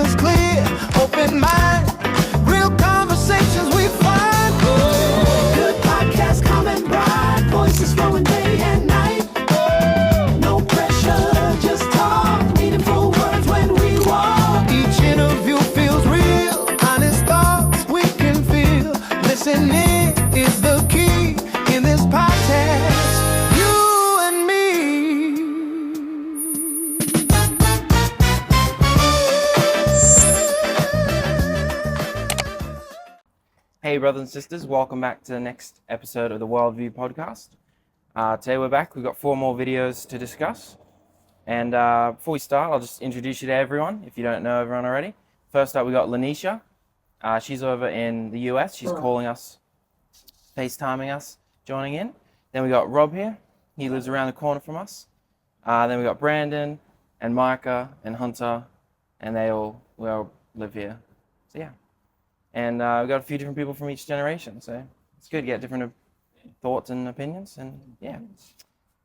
vision's clear, open mind, real conversations we find. Good podcasts coming by, voices flowing day and night. No pressure, just talk, meaningful words when we walk. Each interview feels real, honest thoughts we can feel. Listening is the key in this podcast. You and me. Hey brothers and sisters, welcome back to the next episode of the Worldview podcast. Today we're back, we've got 4 more videos to discuss. And before we start, I'll just introduce you to everyone, if you don't know everyone already. First up we got Lanisha. She's over in the US, she's calling us, FaceTiming us, joining in. Then we got Rob here, he lives around the corner from us. Then we got Brandon and Micah and Hunter, and we all live here. So yeah. And we've got a few different people from each generation, so it's good to get different thoughts and opinions, and yeah.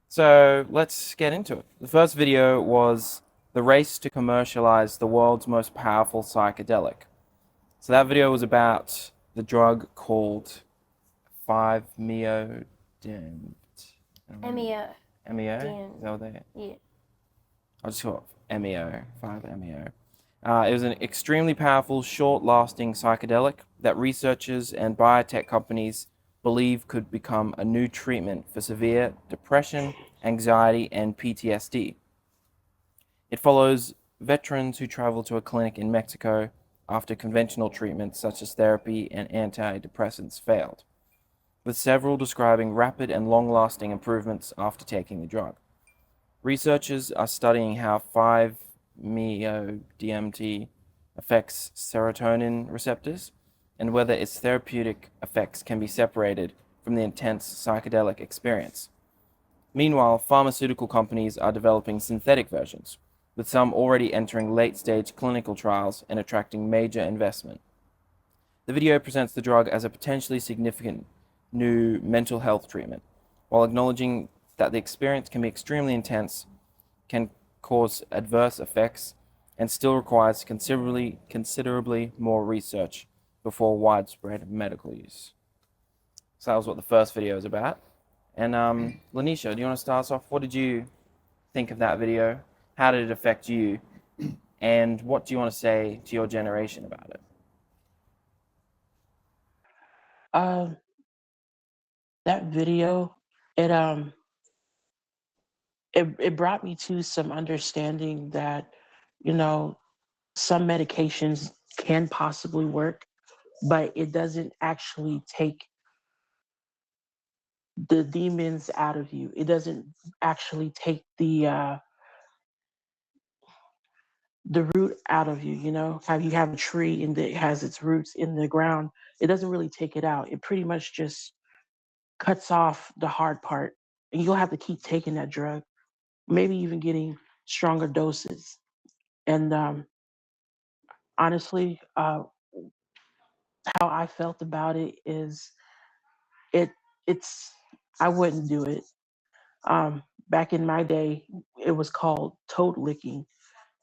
So let's get into it. The first video was the race to commercialize the world's most powerful psychedelic. So that video was about the drug called 5-MeO. MEO. MEO? DMT. Is that what they? Yeah. I'll just call it MEO, 5-MeO. It was an extremely powerful, short-lasting psychedelic that researchers and biotech companies believe could become a new treatment for severe depression, anxiety, and PTSD. It follows veterans who travel to a clinic in Mexico after conventional treatments such as therapy and antidepressants failed, with several describing rapid and long-lasting improvements after taking the drug. Researchers are studying how 5-MeO DMT affects serotonin receptors and whether its therapeutic effects can be separated from the intense psychedelic experience. Meanwhile, pharmaceutical companies are developing synthetic versions, with some already entering late-stage clinical trials and attracting major investment. The video presents the drug as a potentially significant new mental health treatment, while acknowledging that the experience can be extremely intense, can cause adverse effects, and still requires considerably more research before widespread medical use. So that was what the first video is about. And Lanisha, do you want to start us off? What did you think of that video? How did it affect you? And what do you want to say to your generation about it? That video, it brought me to some understanding that, some medications can possibly work, but it doesn't actually take the demons out of you. It doesn't actually take the root out of you. How you have a tree and it has its roots in the ground. It doesn't really take it out. It pretty much just cuts off the hard part, and you'll have to keep taking that drug, maybe even getting stronger doses. And honestly, how I felt about it is it's I wouldn't do it. Back in my day, it was called toad licking,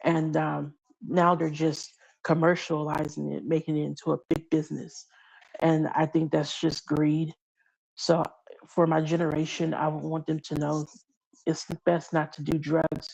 and now they're just commercializing it, making it into a big business. And I think that's just greed. So for my generation, I would want them to know it's best not to do drugs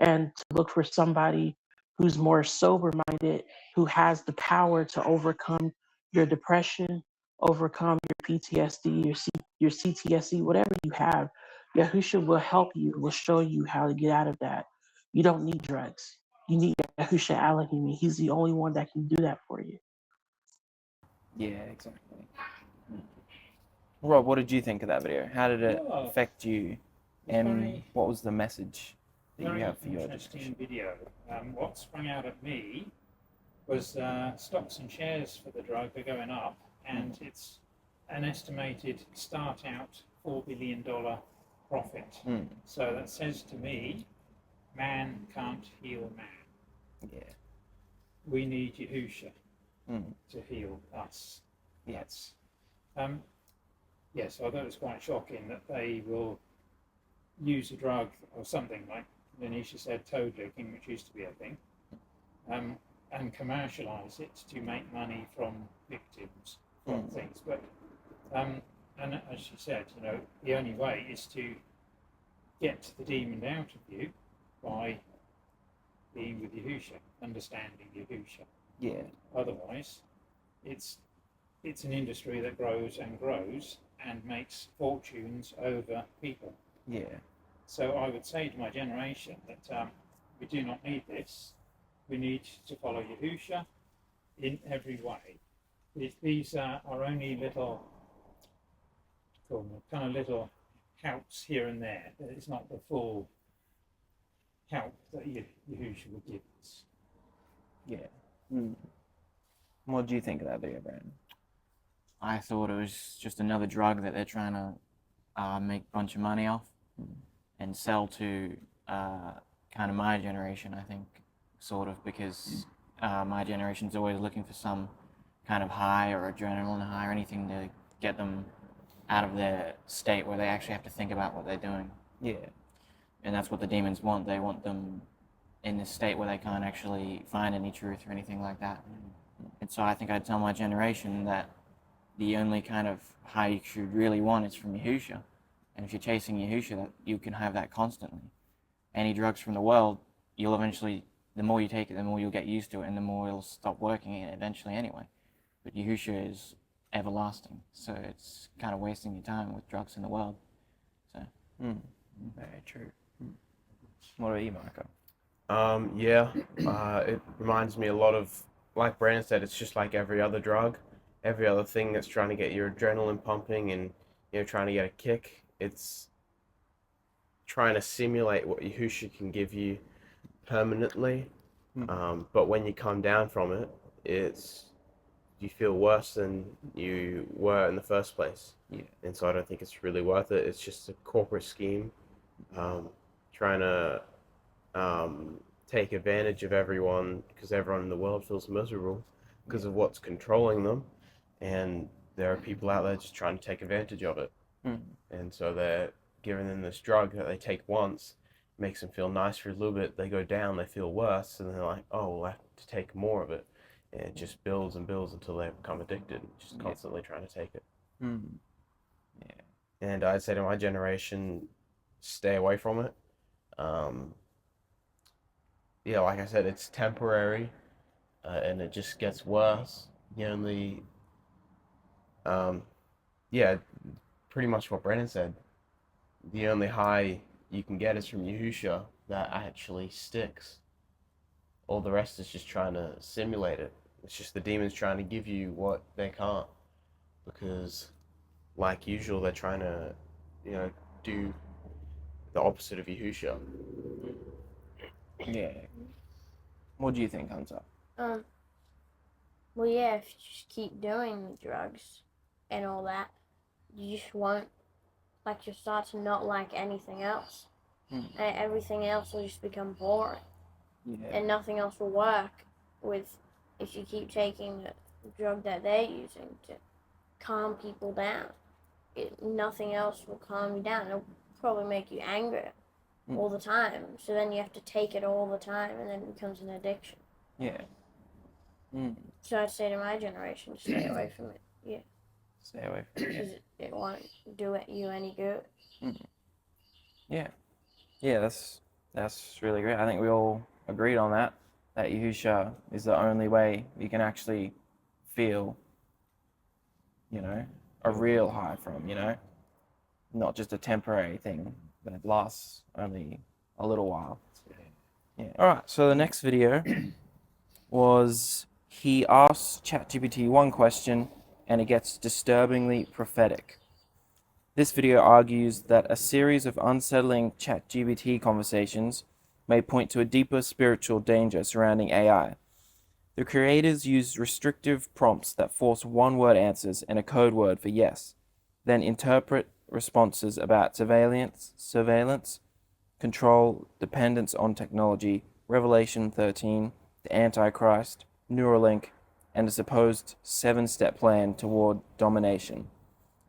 and to look for somebody who's more sober minded, who has the power to overcome your depression, overcome your PTSD, your CTSD, whatever you have. Yahusha will help you, will show you how to get out of that. You don't need drugs. You need Yahusha Elohim. He's the only one that can do that for you. Yeah, exactly. Rob, what did you think of that video? How did it affect you? And what was the message that you have for your interesting video. What sprung out at me was stocks and shares for the drug are going up, and it's an estimated start out $4 billion profit. So that says to me, man can't heal man. Yeah. We need Yahusha to heal us. Yes. Yes, I thought it was quite shocking that they will use a drug or something like Lanisha said, toad licking, which used to be a thing, and commercialize it to make money from victims from things. But and as you said, the only way is to get the demon out of you by being with Yahusha, understanding Yahusha. Yeah. Otherwise, it's an industry that grows and grows and makes fortunes over people. Yeah. So I would say to my generation that we do not need this. We need to follow Yahusha in every way. These are only little, kind of little helps here and there. It's not the full help that Yahusha would give us. Yeah. What do you think of that video, Brandon? I thought it was just another drug that they're trying to make a bunch of money off and sell to kind of my generation, I think, sort of, because my generation's always looking for some kind of high or adrenaline high or anything to get them out of their state where they actually have to think about what they're doing. Yeah. And that's what the demons want. They want them in this state where they can't actually find any truth or anything like that. And so I think I'd tell my generation that the only kind of high you should really want is from Yahusha. And if you're chasing Yahusha, that you can have that constantly. Any drugs from the world, you'll eventually, the more you take it, the more you'll get used to it, and the more it'll stop working eventually anyway. But Yahusha is everlasting, so it's kind of wasting your time with drugs in the world. So. Very true. What about you, Marco? It reminds me a lot of, like Brandon said, it's just like every other drug, every other thing that's trying to get your adrenaline pumping and, trying to get a kick. It's trying to simulate what Yahusha can give you permanently. But when you come down from it, you feel worse than you were in the first place. Yeah. And so I don't think it's really worth it. It's just a corporate scheme, trying to take advantage of everyone, because everyone in the world feels miserable because of what's controlling them, and there are people out there just trying to take advantage of it. And so they're giving them this drug that they take once, makes them feel nice for a little bit, they go down, they feel worse, and they're like, oh, we'll have to take more of it. And it just builds and builds until they become addicted, just constantly trying to take it. Yeah. And I'd say to my generation, stay away from it. Like I said, it's temporary, and it just gets worse. The only, pretty much what Brennan said. The only high you can get is from Yahusha that actually sticks. All the rest is just trying to simulate it. It's just the demons trying to give you what they can't, because, like usual, they're trying to, do the opposite of Yahusha. Yeah. What do you think, Hunter? Well, yeah, if you just keep doing the drugs and all that, you just won't, you'll start to not like anything else. And everything else will just become boring. Yeah. And nothing else will work if you keep taking the drug that they're using to calm people down. Nothing else will calm you down. It'll probably make you angry all the time. So then you have to take it all the time, and then it becomes an addiction. Yeah. So I'd say to my generation, stay away from it. Yeah. Stay away from it. Because it won't do you any good. Yeah. Yeah, that's really great. I think we all agreed on that Yahusha is the only way you can actually feel, a real high from, not just a temporary thing that lasts only a little while. Yeah. All right, so the next video was he asks ChatGPT one question and it gets disturbingly prophetic. This video argues that a series of unsettling ChatGPT conversations may point to a deeper spiritual danger surrounding AI. The creators used restrictive prompts that force one-word answers and a code word for yes, then interpret responses about surveillance, control, dependence on technology, Revelation 13, the Antichrist, Neuralink, and a supposed 7-step plan toward domination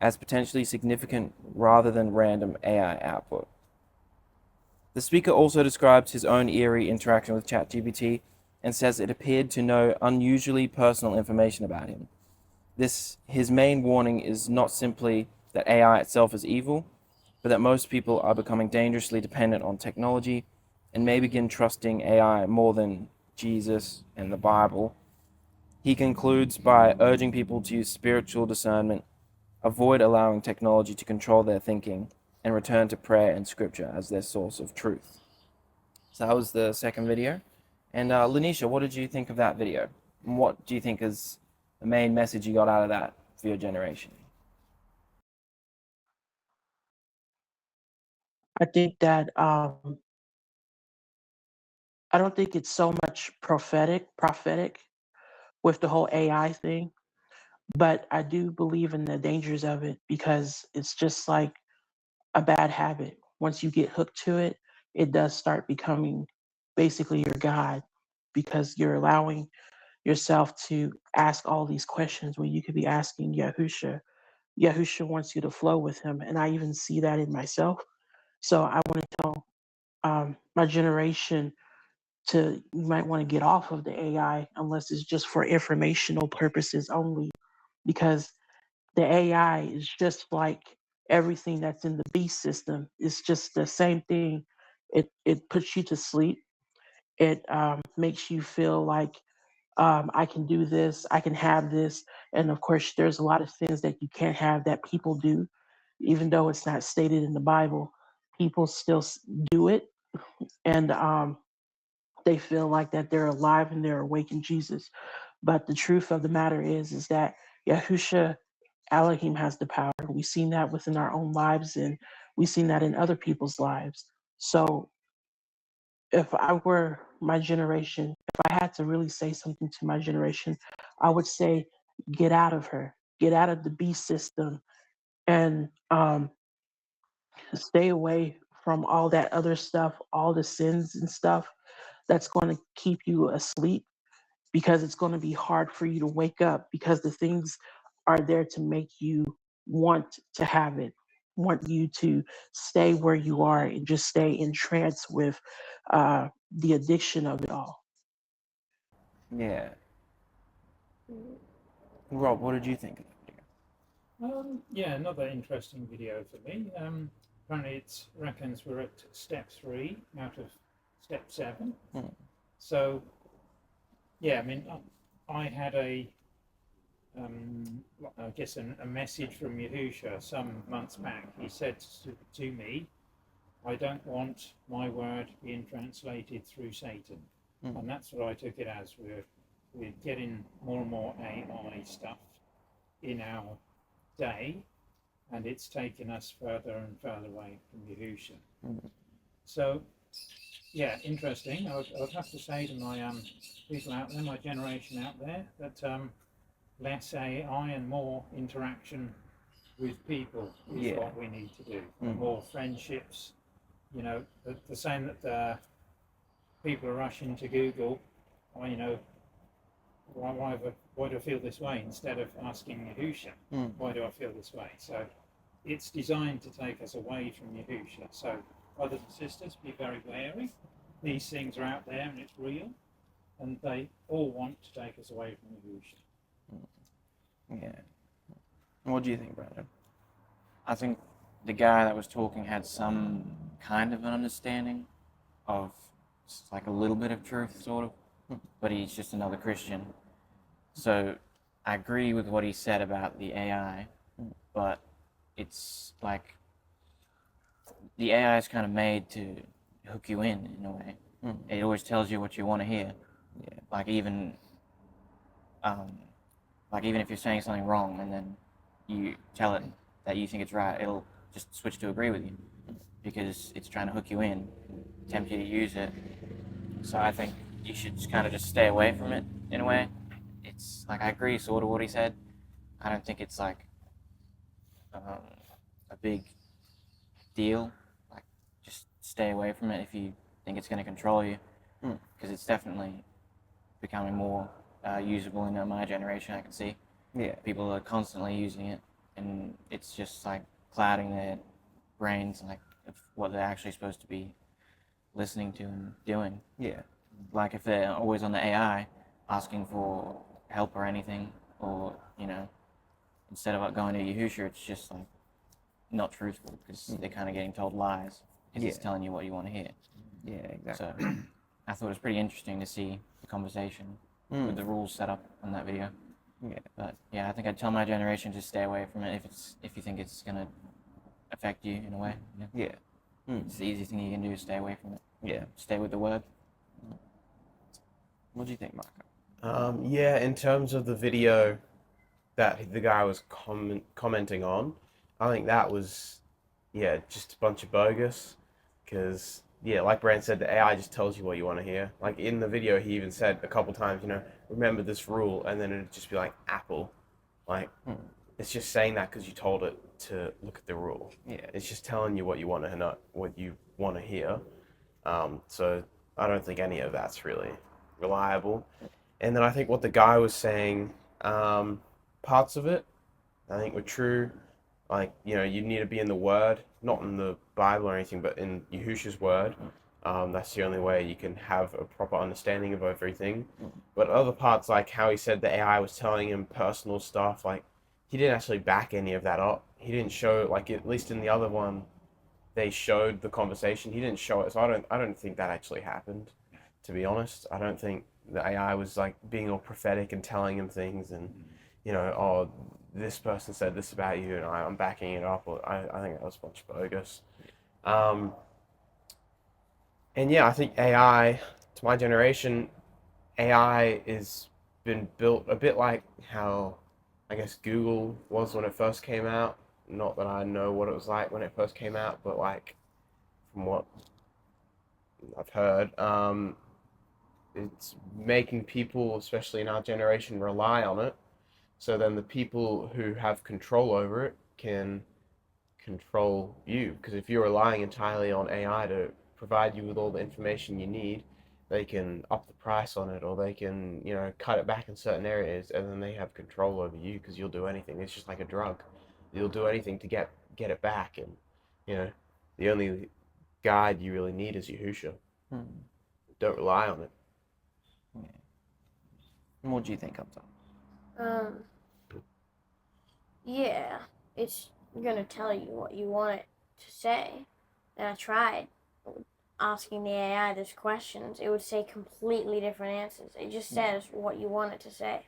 as potentially significant rather than random AI output. The speaker also describes his own eerie interaction with ChatGPT and says it appeared to know unusually personal information about him. His main warning is not simply that AI itself is evil, but that most people are becoming dangerously dependent on technology and may begin trusting AI more than Jesus and the Bible. He concludes by urging people to use spiritual discernment, avoid allowing technology to control their thinking, and return to prayer and scripture as their source of truth. So that was the second video. And Lanisha, what did you think of that video? And what do you think is the main message you got out of that for your generation? I think that I don't think it's so much prophetic with the whole AI thing, but I do believe in the dangers of it because it's just like a bad habit. Once you get hooked to it, it does start becoming basically your God because you're allowing yourself to ask all these questions when you could be asking Yahusha. Yahusha wants you to flow with him, and I even see that in myself. So I want to tell my generation to you might want to get off of the AI unless it's just for informational purposes only, because the AI is just like everything that's in the beast system. It's just the same thing. It puts you to sleep. It makes you feel like I can do this, I can have this, and of course, there's a lot of things that you can't have that people do, even though it's not stated in the Bible. People still do it, and they feel like that they're alive and they're awake in Jesus. But the truth of the matter is that Yahusha Elohim has the power. We've seen that within our own lives, and we've seen that in other people's lives. So if I were my generation, if I had to really say something to my generation, I would say, get out of her, get out of the beast system, and stay away from all that other stuff, all the sins and stuff that's going to keep you asleep, because it's going to be hard for you to wake up because the things are there to make you want to have it, want you to stay where you are and just stay in trance with the addiction of it all. Yeah. Rob, what did you think of the video? Yeah, another interesting video for me. Apparently it reckons we're at step 3 out of step 7. So, yeah, I mean, I had I guess a message from Yahusha some months back. He said to me, I don't want my word being translated through Satan. And that's what I took it as. We're getting more and more AI stuff in our day, and it's taken us further and further away from Yahusha. So, yeah, interesting. I would have to say to my people out there, my generation out there, that less AI and more interaction with people is what we need to do. More friendships. You know, the same that people are rushing to Google, or, you know, why do I feel this way, instead of asking Yahusha, why do I feel this way? So it's designed to take us away from Yahusha. So brothers and sisters, be very wary. These things are out there and it's real, and they all want to take us away from Yahusha. Yeah. What do you think, Brandon? I think the guy that was talking had some kind of an understanding of like a little bit of truth, sort of, but he's just another Christian. So I agree with what he said about the AI, but it's like the AI is kind of made to hook you in a way. It always tells you what you want to hear. Yeah. Like even if you're saying something wrong and then you tell it that you think it's right, it'll just switch to agree with you because it's trying to hook you in, tempt you to use it. So I think you should just kind of just stay away from it in a way. It's like, I agree sort of what he said. I don't think it's like a big deal. Like, just stay away from it if you think it's going to control you, because it's definitely becoming more usable in my generation. I can see people are constantly using it, and it's just like clouding their brains, like of what they're actually supposed to be listening to and doing. Yeah. Like if they're always on the AI asking for help or anything, or instead of going to Yahusha, it's just like not truthful because they're kind of getting told lies. It's just telling you what you want to hear. Yeah, exactly. So I thought it was pretty interesting to see the conversation with the rules set up on that video. Yeah. But yeah, I think I'd tell my generation to stay away from it if you think it's gonna affect you in a way. Yeah. It's the easiest thing you can do is stay away from it. Yeah. Stay with the word. What do you think, Marco? Yeah, in terms of the video that the guy was commenting on, I think that was, yeah, just a bunch of bogus. Because, yeah, like Brand said, the AI just tells you what you want to hear. Like in the video, he even said a couple times, remember this rule, and then it'd just be like Apple. Like, it's just saying that because you told it to look at the rule. Yeah. It's just telling you what you want to know, what you want to hear. So I don't think any of that's really reliable. And then I think what the guy was saying, parts of it, I think were true. Like, you need to be in the Word, not in the Bible or anything, but in Yahusha's Word. That's the only way you can have a proper understanding of everything. But other parts, like how he said the AI was telling him personal stuff, like, he didn't actually back any of that up. He didn't show, like, at least in the other one, they showed the conversation. He didn't show it, so I don't think that actually happened, to be honest. I don't think the AI was, like, being all prophetic and telling him things and, oh, this person said this about you and I'm backing it up. I think that was a bunch of bogus. And yeah, I think AI, to my generation, AI is been built a bit like how, I guess, Google was when it first came out. Not that I know what it was like when it first came out, but like from what I've heard, it's making people, especially in our generation, rely on it. So then the people who have control over it can control you. Because if you're relying entirely on AI to provide you with all the information you need, they can up the price on it, or they can, cut it back in certain areas, and then they have control over you because you'll do anything. It's just like a drug. You'll do anything to get it back, and the only guide you really need is Yahusha. Don't rely on it. Yeah. And what do you think, Upton? Yeah, it's gonna tell you what you want it to say. And I tried asking the AI these questions. It would say completely different answers. It just says what you want it to say.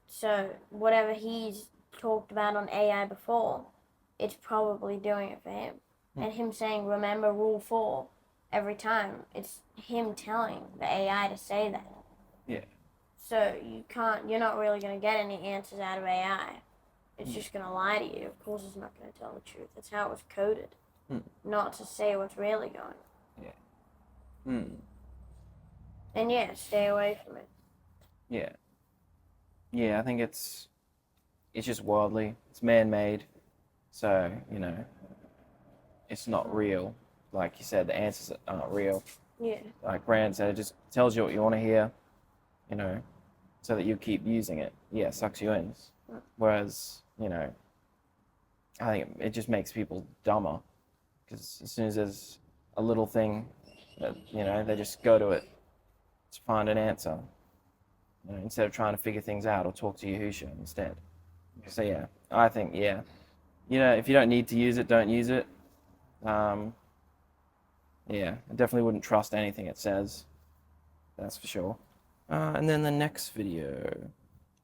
So whatever he's talked about on AI before, it's probably doing it for him. And him saying, remember rule 4 every time, it's him telling the AI to say that. Yeah. So you're not really going to get any answers out of AI. It's just going to lie to you. Of course it's not going to tell the truth. That's how it was coded. Not to say what's really going on. Yeah. And yeah, stay away from it. Yeah. Yeah, I think it's just worldly. It's man-made. So, it's not real. Like you said, the answers aren't real. Yeah. Like Brand said, it just tells you what you want to hear, so that you keep using it. Yeah, sucks you in. Whereas, I think it just makes people dumber. Because as soon as there's a little thing that, they just go to it to find an answer. Instead of trying to figure things out or talk to Yahusha instead. So yeah, I think, yeah. If you don't need to use it, don't use it. Yeah, I definitely wouldn't trust anything it says. That's for sure. And then the next video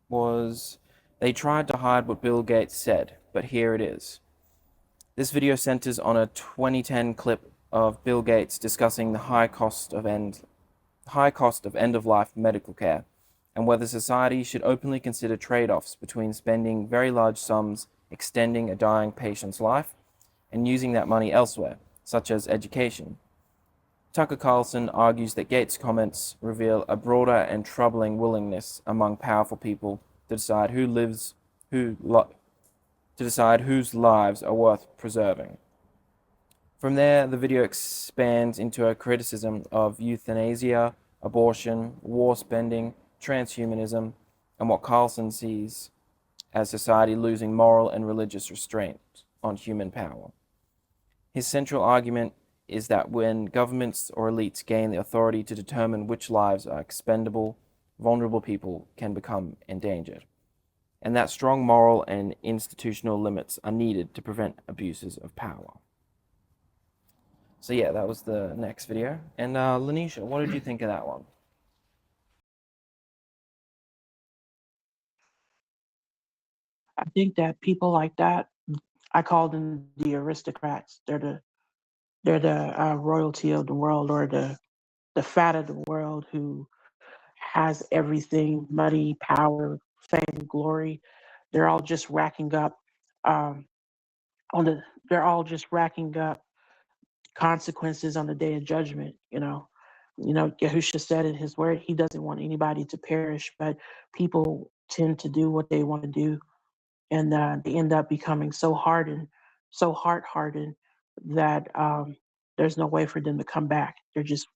was, they tried to hide what Bill Gates said, but here it is. This video centers on a 2010 clip of Bill Gates discussing the high cost of end-of-life medical care, and whether society should openly consider trade-offs between spending very large sums extending a dying patient's life and using that money elsewhere, such as education. Tucker Carlson argues that Gates' comments reveal a broader and troubling willingness among powerful people to decide whose lives are worth preserving. From there, the video expands into a criticism of euthanasia, abortion, war spending, transhumanism, and what Carlson sees as society losing moral and religious restraint on human power. His central argument is that when governments or elites gain the authority to determine which lives are expendable, vulnerable people can become endangered, and that strong moral and institutional limits are needed to prevent abuses of power. So yeah, that was the next video. And Lanisha, what did you think of that one? I think that people like that, I call them the aristocrats. They're the royalty of the world, or the fat of the world, who has everything: money, power, fame, glory. They're all just racking up um, they're all just racking up consequences on the day of judgment. Yahusha said in his word, he doesn't want anybody to perish, but people tend to do what they want to do, and they end up becoming so hardened, so heart-hardened, that there's no way for them to come back. They're just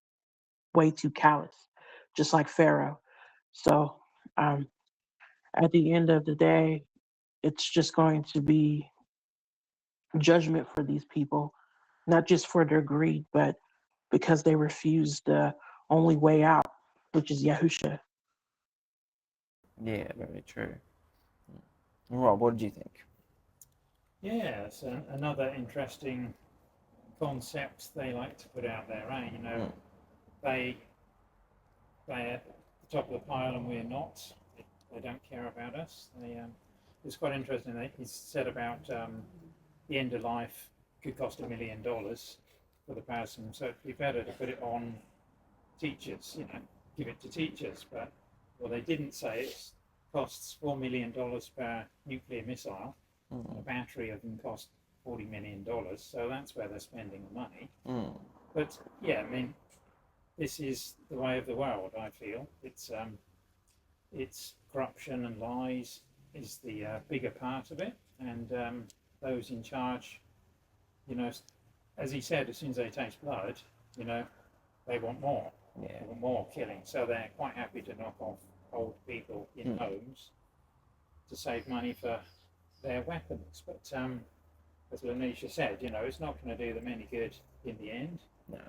way too callous, just like Pharaoh. So um, at the end of the day, it's just going to be judgment for these people, not just for their greed, but because they refused the only way out, which is Yahusha. Yeah, very true. Rob, what did you think? Yeah, it's another interesting concept they like to put out there, right? They at the top of the pile and we're not. They don't care about us. It's quite interesting. He said about the end of life could cost $1 million for the person, so it'd be better to put it on teachers, give it to teachers. But what they didn't say is costs $4 million per nuclear missile. A battery of them cost $40 million, so that's where they're spending the money. But yeah, I mean, this is the way of the world. I feel it's corruption and lies is the bigger part of it, and those in charge, as he said, as soon as they taste blood, they want more. Yeah. They want more killing, so they're quite happy to knock off old people in homes to save money for their weapons. But as Lanisha said, it's not going to do them any good in the end. No.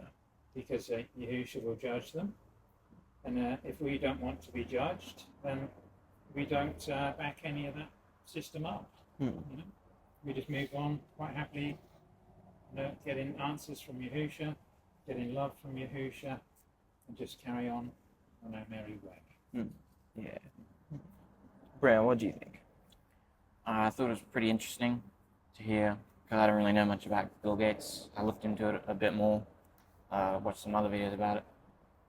Because Yahusha will judge them. And if we don't want to be judged, then we don't back any of that system up. We just move on quite happily, getting answers from Yahusha, getting love from Yahusha, and just carry on our merry way. Yeah. Brown, what do you think? I thought it was pretty interesting to hear, because I don't really know much about Bill Gates. I looked into it a bit more, watched some other videos about it.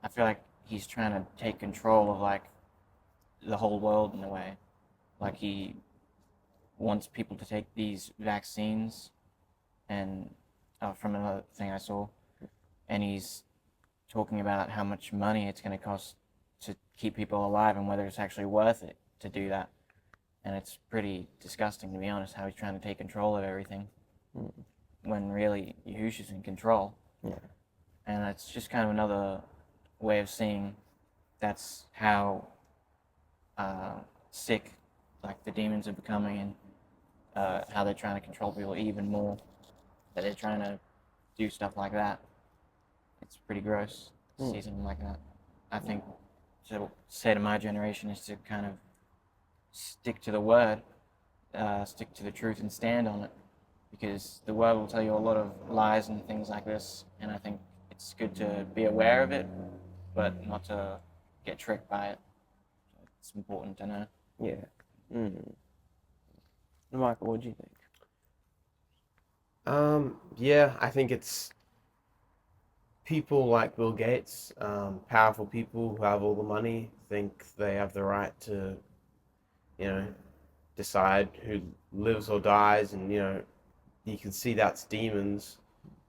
I feel like he's trying to take control of the whole world in a way. Like he wants people to take these vaccines, and from another thing I saw, and he's talking about how much money it's going to cost to keep people alive and whether it's actually worth it to do that. And it's pretty disgusting, to be honest, how he's trying to take control of everything when really Yahusha's in control. Yeah. And it's just kind of another way of seeing that's how sick the demons are becoming, and how they're trying to control people even more, that they're trying to do stuff like that. It's pretty gross to see something like that. I think to say to my generation is to kind of stick to the word, stick to the truth and stand on it, because the world will tell you a lot of lies and things like this, and I think it's good to be aware of it, but not to get tricked by it. It's important to know. Yeah. Michael, what do you think? Yeah, I think it's people like Bill Gates, powerful people who have all the money, think they have the right to, decide who lives or dies, and you can see that's demons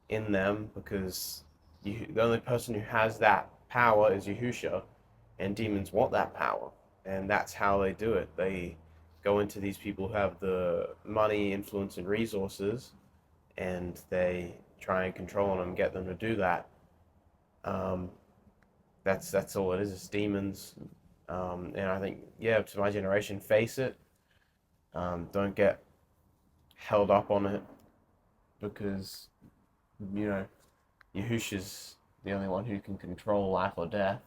in them, because the only person who has that power is Yahusha, and demons want that power, and that's how they do it. They go into these people who have the money, influence, and resources, and they try and control them, get them to do that. That's all it is. It's demons, and I think, to my generation, face it. Don't get held up on it, because Yahusha's the only one who can control life or death.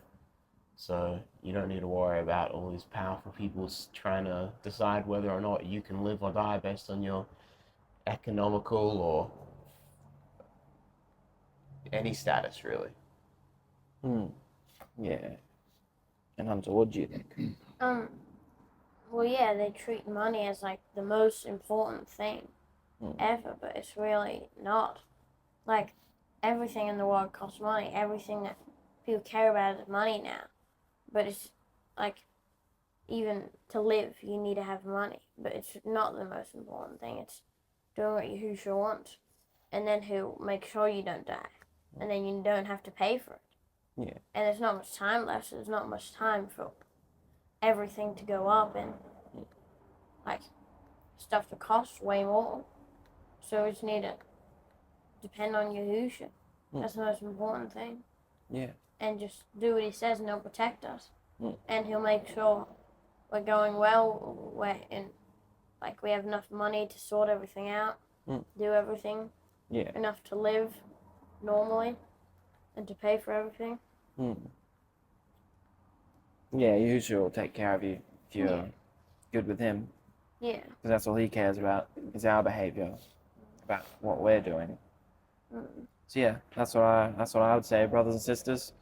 So you don't need to worry about all these powerful people trying to decide whether or not you can live or die based on your economical or any status, really. Yeah. And Hunter, what do you think? Well, yeah, they treat money as like the most important thing ever, but it's really not. Like, everything in the world costs money. Everything that people care about is money now. But it's like, even to live, you need to have money. But it's not the most important thing. It's doing what Yahushua wants. And then he'll make sure you don't die. And then you don't have to pay for it. Yeah. And there's not much time left, so there's not much time for everything to go up and, like, stuff to cost way more. So we just need to depend on Yahushua. That's the most important thing. Yeah. And just do what he says, and he'll protect us. And he'll make sure we're going well, like, we have enough money to sort everything out, do everything, Yeah. enough to live normally, and to pay for everything. Yeah, Yahushua will take care of you if you're good with him. Yeah. Because that's all he cares about, is our behavior, about what we're doing. So yeah, that's what I would say, brothers and sisters.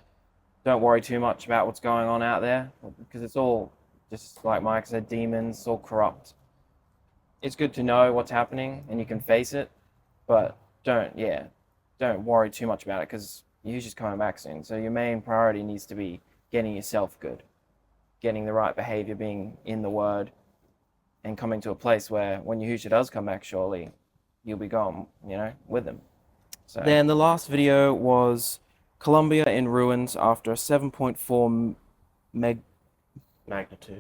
Don't worry too much about what's going on out there, because it's all, just like Mike said, demons, it's all corrupt. It's good to know what's happening and you can face it, but don't worry too much about it, because Yahushua's coming back soon. So your main priority needs to be getting yourself good, getting the right behavior, being in the Word, and coming to a place where when Yahushua does come back, surely you'll be gone, with him. So then the last video was Colombia in ruins after a 7.4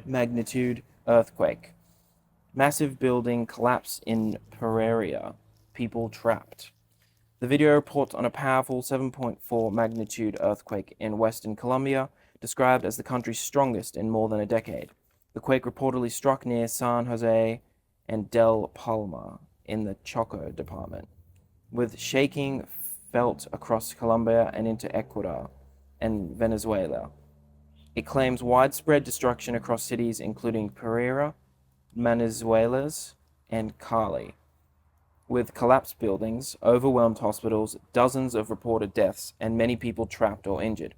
magnitude earthquake. Massive building collapse in Pereira. People trapped. The video reports on a powerful 7.4 magnitude earthquake in western Colombia, described as the country's strongest in more than a decade. The quake reportedly struck near San Jose and Del Palma in the Choco department, with shaking felt across Colombia and into Ecuador and Venezuela. It claims widespread destruction across cities including Pereira, Manizales, and Cali, with collapsed buildings, overwhelmed hospitals, dozens of reported deaths, and many people trapped or injured.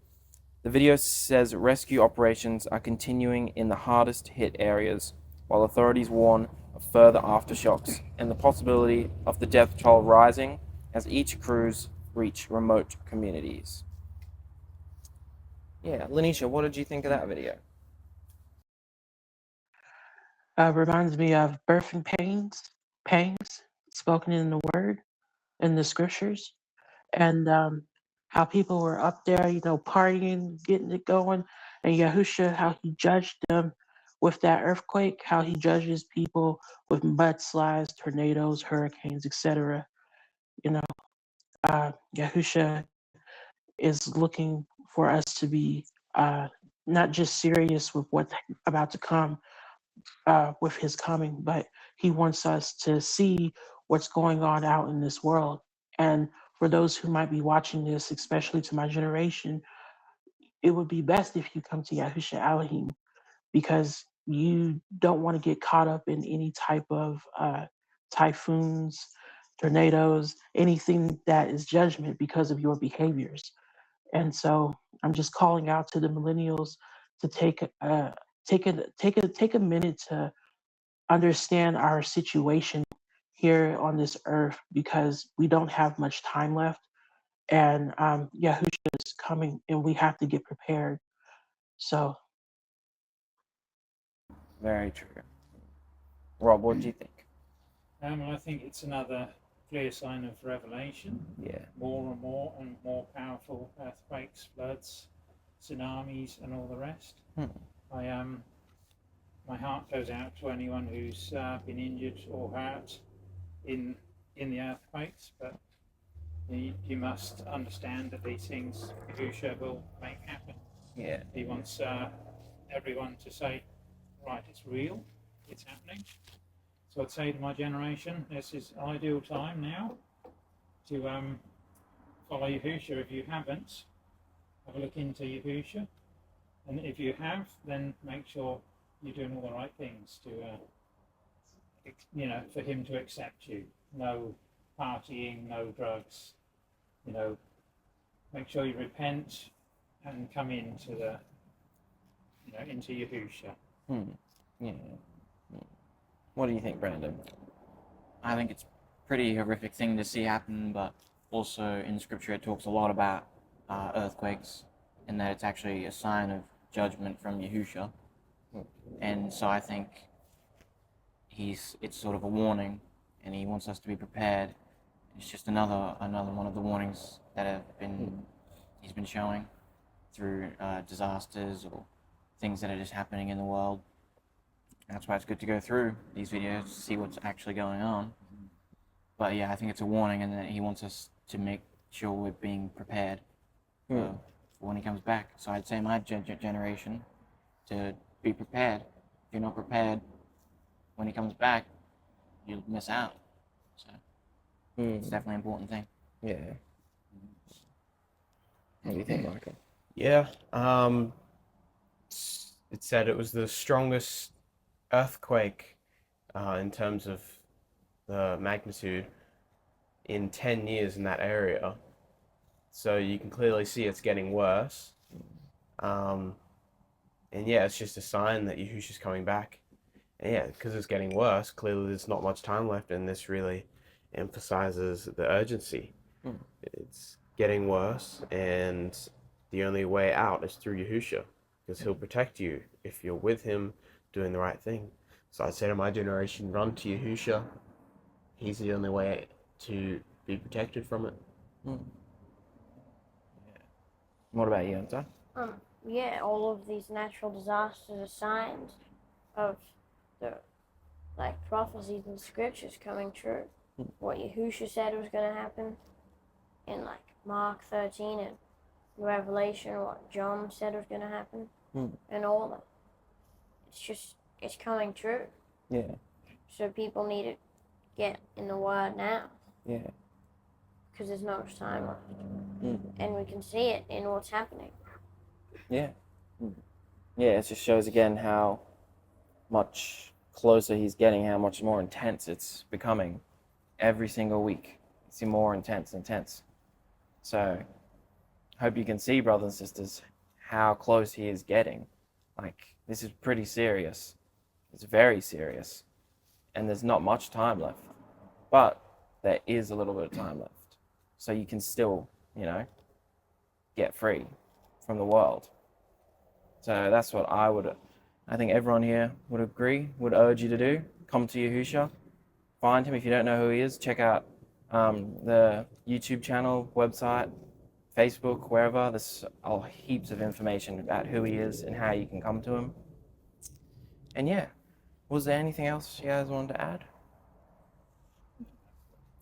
The video says rescue operations are continuing in the hardest hit areas, while authorities warn of further aftershocks and the possibility of the death toll rising as each crews reach remote communities. Yeah, Lanisha, what did you think of that video? Reminds me of birthing pangs spoken in the Word, in the Scriptures, and how people were up there, partying, getting it going, and Yahusha, how he judged them with that earthquake, how he judges people with mudslides, tornadoes, hurricanes, etc. Yahusha is looking for us to be not just serious with what's about to come with his coming, but he wants us to see what's going on out in this world. And for those who might be watching this, especially to my generation, it would be best if you come to Yahushua Elohim, because you don't want to get caught up in any type of typhoons, tornadoes, anything that is judgment because of your behaviors. And so I'm just calling out to the millennials to take a minute to understand our situation here on this earth, because we don't have much time left, and Yahushua is coming, and we have to get prepared. So, Very true. Rob, what do you think? Well, I think it's another clear sign of revelation. Yeah. More and more powerful earthquakes, floods, tsunamis, and all the rest. My heart goes out to anyone who's been injured or hurt in the earthquakes, but you must understand that these things Yahushua will make happen. Yeah. He wants everyone to say, right, it's real, it's happening. So I'd say to my generation, this is ideal time now to follow Yahusha. If you haven't, have a look into Yahusha. And if you have, then make sure you're doing all the right things to, for him to accept you. No partying, no drugs. Make sure you repent and come into into Yahusha. Yeah. What do you think, Brandon? I think it's a pretty horrific thing to see happen, but also in Scripture it talks a lot about earthquakes, and that it's actually a sign of judgment from Yahusha. And so I think it's sort of a warning, and he wants us to be prepared. It's just another one of the warnings that he's been showing through disasters or things that are just happening in the world. That's why it's good to go through these videos to see what's actually going on. But yeah, I think it's a warning, and that he wants us to make sure we're being prepared for when he comes back. So I'd say my generation to be prepared. If you're not prepared when he comes back, you'll miss out. So it's definitely an important thing. Yeah. What do you think, Michael? Yeah. It said it was the strongest earthquake in terms of the magnitude in 10 years in that area. So you can clearly see it's getting worse. And yeah, it's just a sign that Yahusha's coming back. And yeah, because it's getting worse, clearly there's not much time left, and this really emphasizes the urgency. It's getting worse, and the only way out is through Yahusha, because he'll protect you if you're with him doing the right thing. So I'd say to my generation, run to Yahusha. He's the only way to be protected from it. What about you, Anta? Yeah, all of these natural disasters are signs of the prophecies in scriptures coming true. What Yahusha said was going to happen in Mark 13 and Revelation, what John said was going to happen, and all that. It's coming true. Yeah. So people need to get in the Word now. Yeah. Because there's not much time left. And we can see it in what's happening. Yeah. Yeah, it just shows again how much closer he's getting, how much more intense it's becoming every single week. It's more intense. So, hope you can see, brothers and sisters, how close he is getting. This is pretty serious. It's very serious. And there's not much time left. But there is a little bit of time left. So you can still, get free from the world. So that's what I think everyone here would agree, would urge you to do. Come to Yahusha, find him. If you don't know who he is, check out the YouTube channel, website, Facebook, wherever. There's heaps of information about who he is and how you can come to him. And yeah, was there anything else you guys wanted to add?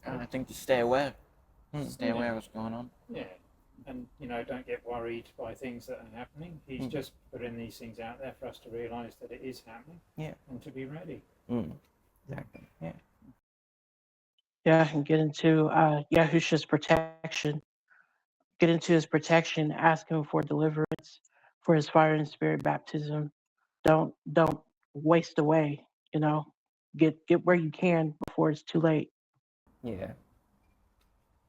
I think to stay aware. Stay aware of what's going on. Yeah. And, don't get worried by things that are happening. He's just putting these things out there for us to realise that it is happening. Yeah. And to be ready. Exactly. Yeah. Yeah, and get into Yahusha's protection. Get into his protection. Ask him for deliverance, for his fire and spirit baptism. Don't waste away. Get where you can before it's too late. Yeah.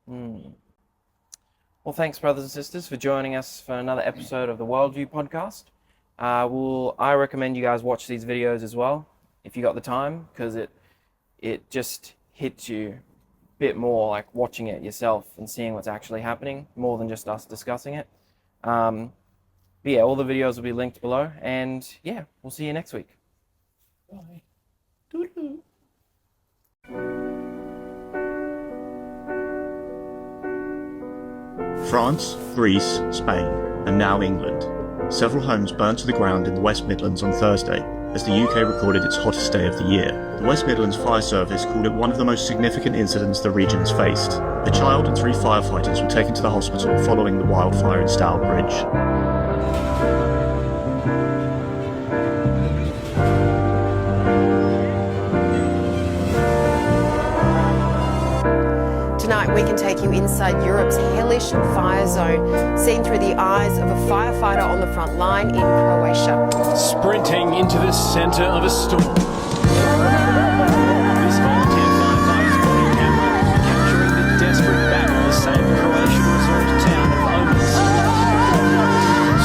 Well, thanks, brothers and sisters, for joining us for another episode of the WORLDVIEW podcast. I recommend you guys watch these videos as well, if you got the time, because it just hits you a bit more like watching it yourself and seeing what's actually happening, more than just us discussing it. But yeah, all the videos will be linked below, and yeah, we'll see you next week. Bye. Toodaloo. France, Greece, Spain, and now England. Several homes burnt to the ground in the West Midlands on Thursday, as the UK recorded its hottest day of the year. The West Midlands Fire Service called it one of the most significant incidents the region has faced. A child and 3 firefighters were taken to the hospital following the wildfire in Stourbridge. Tonight We can take you inside Europe's hellish fire zone, seen through the eyes of a firefighter on the front line in Croatia. Sprinting into the centre of a storm. This volunteer firefighter's body camera capturing the desperate battle to save the Croatian resort town of Omis.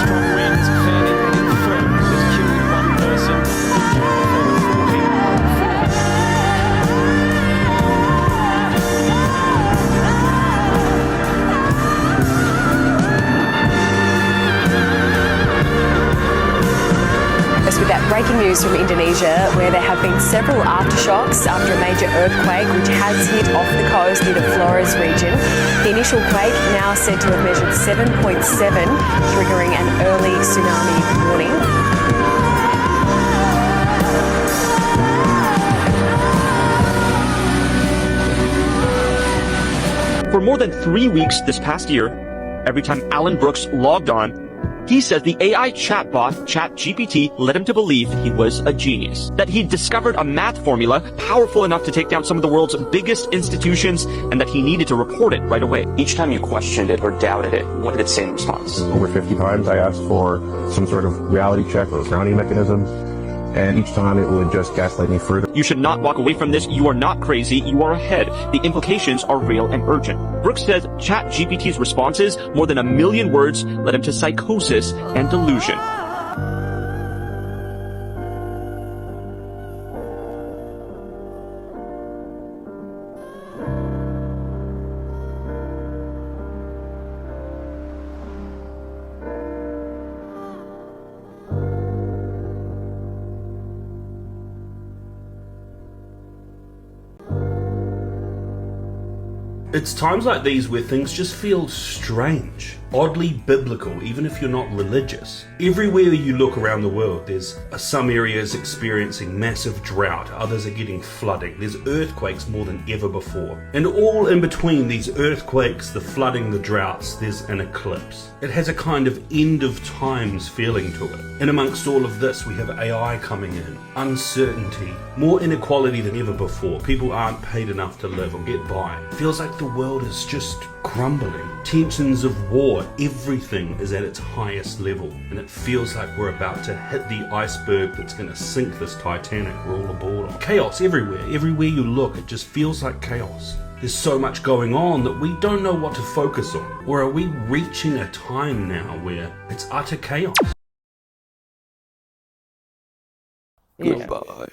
Strong winds fanning in firm has killed one person, injured over 4 people. With that breaking news from Indonesia, where there have been several aftershocks after a major earthquake which has hit off the coast near the Flores region. The initial quake now said to have measured 7.7, triggering an early tsunami warning. For more than 3 weeks this past year, every time Alan Brooks logged on, he said the AI chatbot, ChatGPT, led him to believe he was a genius. That he'd discovered a math formula powerful enough to take down some of the world's biggest institutions, and that he needed to report it right away. Each time you questioned it or doubted it, what did it say in response? Over 50 times I asked for some sort of reality check or grounding mechanism, and each time it would just gaslight me further. You should not walk away from this. You are not crazy. You are ahead. The implications are real and urgent. Brooks says ChatGPT's responses, more than 1 million words, led him to psychosis and delusion. It's times like these where things just feel strange, oddly biblical, even if you're not religious. Everywhere you look around the world, there's some areas experiencing massive drought, others are getting flooding, there's earthquakes more than ever before. And all in between these earthquakes, the flooding, the droughts, there's an eclipse. It has a kind of end of times feeling to it. And amongst all of this, we have AI coming in, uncertainty, more inequality than ever before. People aren't paid enough to live or get by. Feels like the world is just crumbling. Tensions of war, everything is at its highest level, and it feels like we're about to hit the iceberg that's going to sink this Titanic we're all aboard on. Chaos everywhere. Everywhere you look, it just feels like chaos. There's so much going on that we don't know what to focus on. Or are we reaching a time now where it's utter chaos? Goodbye.